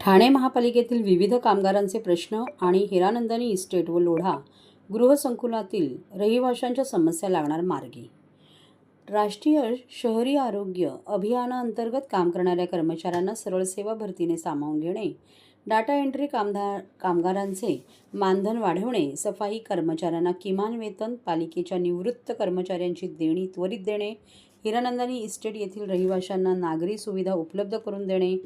ठाणे महापालिकेतील विविध कामगारांचे प्रश्न आणि हिरानंदानी इस्टेट व लोढा गृहसंकुलातील रहिवाशांच्या समस्या लागणार मार्गी. राष्ट्रीय शहरी आरोग्य अभियानाअंतर्गत काम करणाऱ्या कर्मचाऱ्यांना सरळ सेवा भरतीने सामावून घेणे, डाटा एंट्री कामगारांचे मानधन वाढवणे, सफाई कर्मचाऱ्यांना किमान वेतन, पालिकेच्या निवृत्त कर्मचाऱ्यांची देणी त्वरित देणे, हिरानंदानी इस्टेट येथील रहिवाशांना नागरी सुविधा उपलब्ध करून देणे,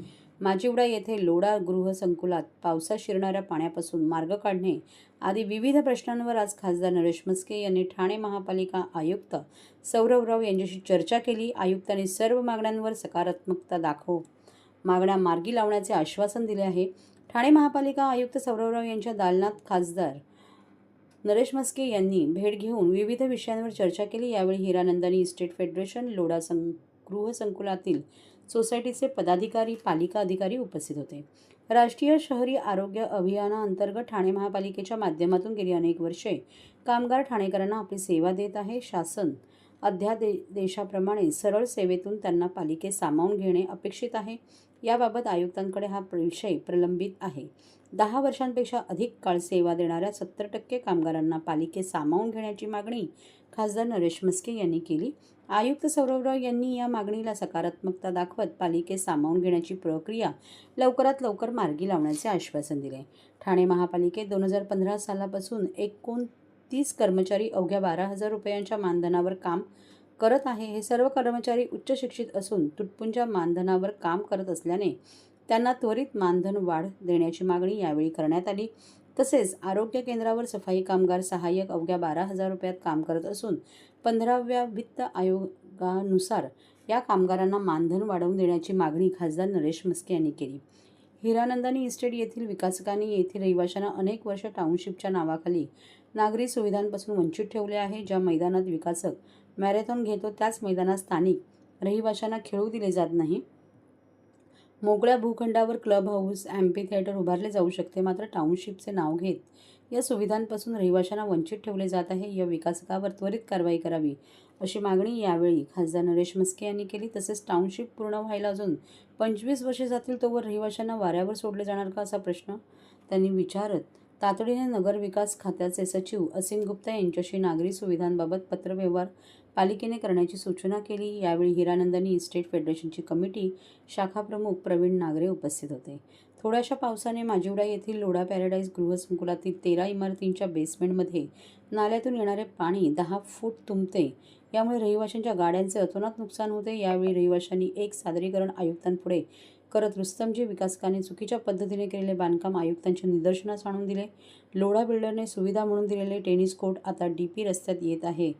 माजिवडा येथे लोढा गृहसंकुलात पावसात शिरणाऱ्या पाण्यापासून मार्ग काढणे आदी विविध प्रश्नांवर आज खासदार नरेश म्हस्के यांनी ठाणे महापालिका आयुक्त सौरभ राव यांच्याशी चर्चा केली. आयुक्तांनी सर्व मागण्यांवर सकारात्मकता दाखवून मागण्या मार्गी लावण्याचे आश्वासन दिले आहे. ठाणे महापालिका आयुक्त सौरभ राव यांच्या दालनात खासदार नरेश म्हस्के यांनी भेट घेऊन विविध विषयांवर चर्चा केली. यावेळी हिरानंदानी इस्टेट फेडरेशन लोढा गृहसंकुलातील सोसायटीचे पदाधिकारी, पालिका अधिकारी उपस्थित होते. राष्ट्रीय शहरी आरोग्य अभियानाअंतर्गत ठाणे महापालिकेच्या माध्यमातून गेली अनेक वर्षे कामगार ठाणेकरांना आपली सेवा देत आहे. शासन अध्यादेशाप्रमाणे सरळ सेवेतून त्यांना पालिकेत सामावून घेणे अपेक्षित आहे. याबाबत आयुक्तांकडे हा विषय प्रलंबित आहे. 10 वर्षांपेक्षा अधिक काळ सेवा देणाऱ्या 70% कामगारांना पालिकेत सामावून घेण्याची मागणी खासदार नरेश म्हस्के यांनी केली. आयुक्त सौरभराव यांनी या मागणीला सकारात्मकता दाखवत पालिकेत सामावून घेण्याची प्रक्रिया लवकरात लवकर मार्गी लावण्याचे आश्वासन दिले. ठाणे महापालिकेत 2015 सालापासून 29 कर्मचारी अवघ्या 12,000 रुपयांच्या मानधनावर काम करत आहे. हे सर्व कर्मचारी उच्च शिक्षित असून तुटपुंज्या मानधनावर काम करत असल्याने त्यांना त्वरित मानधन वाढ देण्याची मागणी यावेळी करण्यात आली. तसेच आरोग्य केंद्रावर सफाई कामगार सहाय्यक अवघ्या 12,000 रुपयात काम करत असून 15व्या वित्त आयोगानुसार या कामगारांना मानधन वाढवून देण्याची मागणी खासदार नरेश म्हस्के यांनी केली. हिरानंदानी इस्टेट येथील विकासकांनी येथील रहिवाशांना अनेक वर्ष टाउनशिपच्या नावाखाली नागरी सुविधांपासून वंचित ठेवले आहे. ज्या मैदानात विकासक मॅरेथॉन घेतो त्याच मैदानात स्थानिक रहिवाशांना खेळू दिले जात नाही. मोकळ्या भूखंडावर क्लब हाऊस, ॲम्फी थिएटर उभारले जाऊ शकते, मात्र टाउनशिपचे नाव घेत या सुविधांपासून रहिवाशांना वंचित ठेवले जात आहे. या विकासकावर त्वरित कारवाई करावी अशी मागणी यावेळी खासदार नरेश म्हस्के यांनी केली. तसेच टाउनशिप पूर्ण व्हायला अजून 25 वर्षे जातील तोवर रहिवाशांना वाऱ्यावर सोडले जाणार का असा प्रश्न त्यांनी विचारत तातडीने नगरविकास खात्याचे सचिव असीम गुप्ता यांच्याशी नागरी सुविधांबाबत पत्रव्यवहार पालिकेने करण्याची सूचना केली. यावेळी हिरानंदानी इस्टेट फेडरेशनची कमिटी शाखा प्रमुख प्रवीण नागरे उपस्थित होते. थोड्याशा पावसाने माजिवडा येथील लोढा पॅराडाईज गृहसंकुलातील 13 इमारतींच्या बेसमेंटमध्ये नाल्यातून येणारे पाणी 10 फूट तुंबते. यामुळे रहिवाशांच्या गाड्यांचे अतोनात नुकसान होते. यावेळी रहिवाशांनी एक सादरीकरण आयुक्तांपुढे करत रुस्तमजी विकासकाने चुकीच्या पद्धतीने केलेले बांधकाम आयुक्तांच्या निदर्शनास आणून दिले. लोढा बिल्डरने सुविधा म्हणून दिलेले टेनिस कोर्ट आता DP रस्त्यात येत आहे.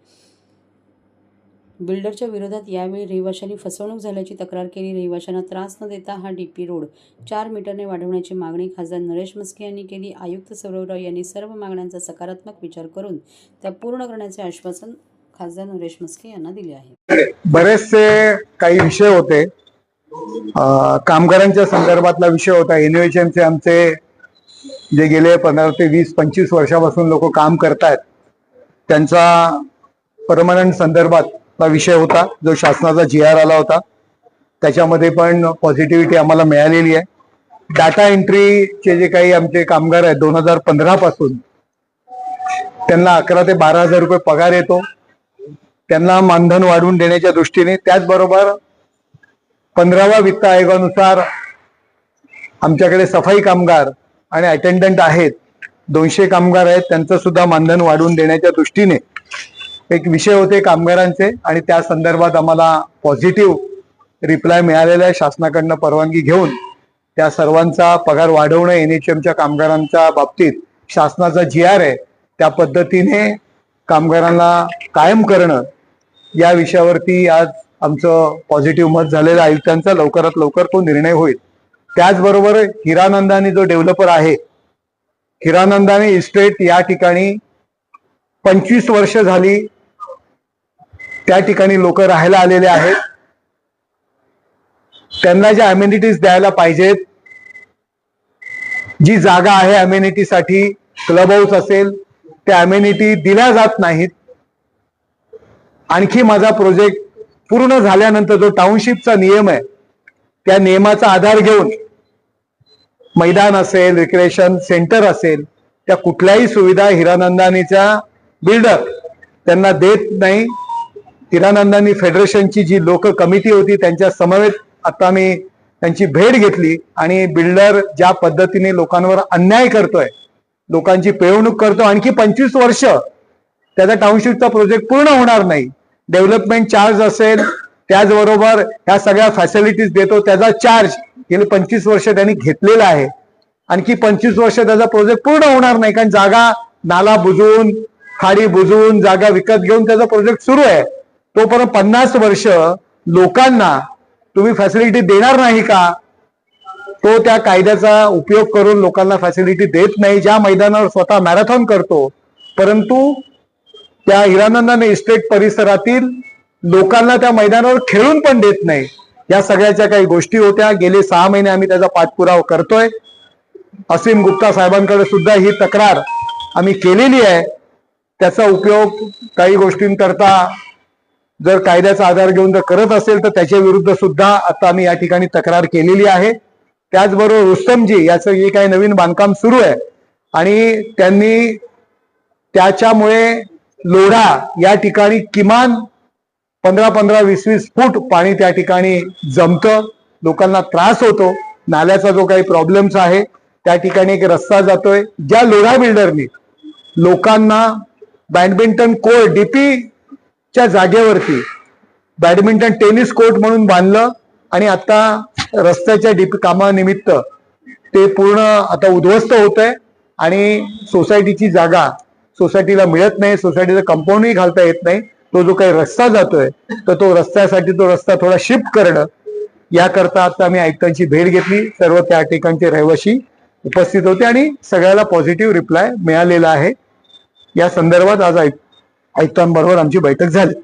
बिल्डरच्या विरोधात यावेळी रहिवाशांनी फसवणूक झाल्याची तक्रार केली. रहिवाशांना त्रास न देता हा DP रोड 4 मीटरने वाढवण्याची मागणी खासदार नरेश म्हस्के यांनी केली. आयुक्त सौरभराव यांनी सर्व मागण्यांचा सकारात्मक विचार करून त्या पूर्ण करण्याचे आश्वासन खासदार नरेश म्हस्के यांना दिले आहे. बरेचसे काही विषय होते, कामगारांच्या संदर्भातला विषय होता. NUHMचे आमचे जे गेले 15 ते 20-25 वर्षापासून लोक काम करतायत त्यांचा परमनंट संदर्भातला विषय होता, जो शासनाचा GR आला होता. त्याच्यामध्ये पण पॉझिटिव्हिटी आम्हाला मिळालेली आहे. डाटा एंट्रीचे जे काही आमचे कामगार आहेत 2015 पासून त्यांना 11 ते 12,000 रुपये पगार येतो. त्यांना मानधन वाढवून देण्याच्या दृष्टीने, त्याचबरोबर 15व्या वित्त आयोगानुसार आमच्याकडे सफाई कामगार आणि अटेंडंट आहेत, 200 कामगार आहेत, त्यांचं सुद्धा मानधन वाढवून देण्याच्या दृष्टीने एक विषय होते कामगारांचे. आणि त्या संदर्भात आम्हाला पॉझिटिव्ह रिप्लाय मिळालेला आहे. शासनाकडनं परवानगी घेऊन त्या सर्वांचा पगार वाढवणं, NHMच्या कामगारांच्या बाबतीत शासनाचा GR आहे त्या पद्धतीने कामगारांना कायम करणं, या विषयावरती आज आमचं पॉझिटिव्ह मत झालेलं आहे. आयुक्तांचा लवकरात लवकर तो निर्णय होईल. त्याचबरोबर हिरानंदानी जो डेव्हलपर आहे, हिरानंदानी इस्टेट या ठिकाणी 25 वर्ष झाली त्या ठिकाणी लोक राहायला आलेले आहेत. त्यांना ज्या अमेनिटीज द्यायला पाहिजेत, जी जागा आहे अमेनिटीसाठी, क्लब हाऊस असेल, त्या अमेनिटी दिल्या जात नाहीत. आणखी माझा प्रोजेक्ट पूर्ण झाल्यानंतर जो टाउनशिपचा नियम आहे त्या नियमाचा आधार घेऊन मैदान असेल, रिक्रिएशन सेंटर असेल, त्या कुठल्याही सुविधा हिरानंदानीच्या बिल्डर त्यांना देत नाही. हिरानंदानी फेडरेशनची जी लोक कमिटी होती त्यांच्या समवेत आता मी त्यांची भेट घेतली आणि बिल्डर ज्या पद्धतीने लोकांवर अन्याय करतोय, लोकांची पिळवणूक करतो, आणखी 25 वर्ष त्याचा टाउनशिपचा प्रोजेक्ट पूर्ण होणार नाही. डेव्हलपमेंट चार्ज असेल, त्याचबरोबर ह्या सगळ्या फॅसिलिटीज देतो त्याचा चार्ज गेले 25 वर्ष त्यांनी घेतलेला आहे. आणखी 25 वर्ष त्याचा प्रोजेक्ट पूर्ण होणार नाही, कारण जागा नाला बुजवून, खाडी बुजवून जागा विकत घेऊन त्याचा प्रोजेक्ट सुरू आहे. तोपर्यंत 50 वर्ष लोकांना तुम्ही फॅसिलिटी देणार नाही का? तो त्या कायद्याचा उपयोग करून लोकांना फॅसिलिटी देत नाही. ज्या मैदानावर स्वतः मॅरेथॉन करतो, परंतु त्या हिरानंदानी इस्टेट परिसरातील लोकांना त्या मैदानावर खेळून पण देत नाही. या सगळ्याच्या काही गोष्टी होत्या. गेले 6 महिने आम्ही त्याचा पाठपुरावा करतोय. असीम गुप्ता साहेबांकडे सुद्धा ही तक्रार आम्ही केलेली आहे. त्याचा उपयोग काही गोष्टींकरता जर कायद्याचा आधार घेऊन जर करत असेल तर त्याच्या विरुद्ध सुद्धा आता आम्ही या ठिकाणी तक्रार केलेली आहे. त्याचबरोबर रुस्तमजी याचं जे काही नवीन बांधकाम सुरू आहे आणि त्यांनी त्याच्यामुळे लोढा या ठिकाणी किमान 15-20 फूट पाणी त्या ठिकाणी जमतं, लोकांना त्रास होतो. नाल्याचा जो काही प्रॉब्लेम्स आहे, त्या ठिकाणी एक रस्ता जातोय. ज्या लोढा बिल्डरनी लोकांना बॅडमिंटन कोर्ट डीपीच्या जागेवरती बॅडमिंटन टेनिस कोर्ट म्हणून बांधलं आणि आता रस्त्याच्या डीपी कामानिमित्त ते पूर्ण आता उद्ध्वस्त होत आहे आणि सोसायटीची जागा सोसायटीला मिळत नाही, सोसायटीचं कंपाऊंडही घालता येत नाही. तो जो काही रस्ता जातोय तर तो रस्त्यासाठी तो रस्ता थोडा शिफ्ट करणं याकरता आता आम्ही आयुक्तांची भेट घेतली. सर्व त्या ठिकाणचे रहिवासी उपस्थित होते आणि सगळ्याला पॉझिटिव्ह रिप्लाय मिळालेला आहे. या संदर्भात आज आयुक्तांबरोबर आमची बैठक झाली.